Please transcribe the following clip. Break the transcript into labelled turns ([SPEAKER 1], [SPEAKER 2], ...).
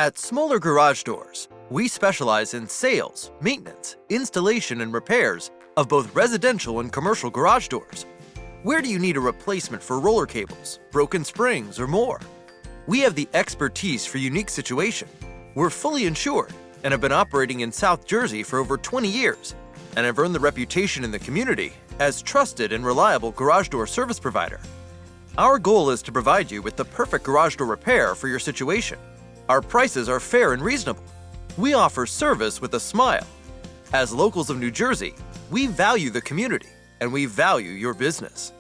[SPEAKER 1] At Smoller Garage Doors, we specialize in sales, maintenance, installation, and repairs of both residential and commercial garage doors. Where do you need a replacement for roller cables, broken springs, or more? We have the expertise for unique situation. We're fully insured and have been operating in South Jersey for over 20 years and have earned the reputation in the community as trusted and reliable garage door service provider. Our goal is to provide you with the perfect garage door repair for your situation. Our prices are fair and reasonable. We offer service with a smile. As locals of New Jersey, we value the community and we value your business.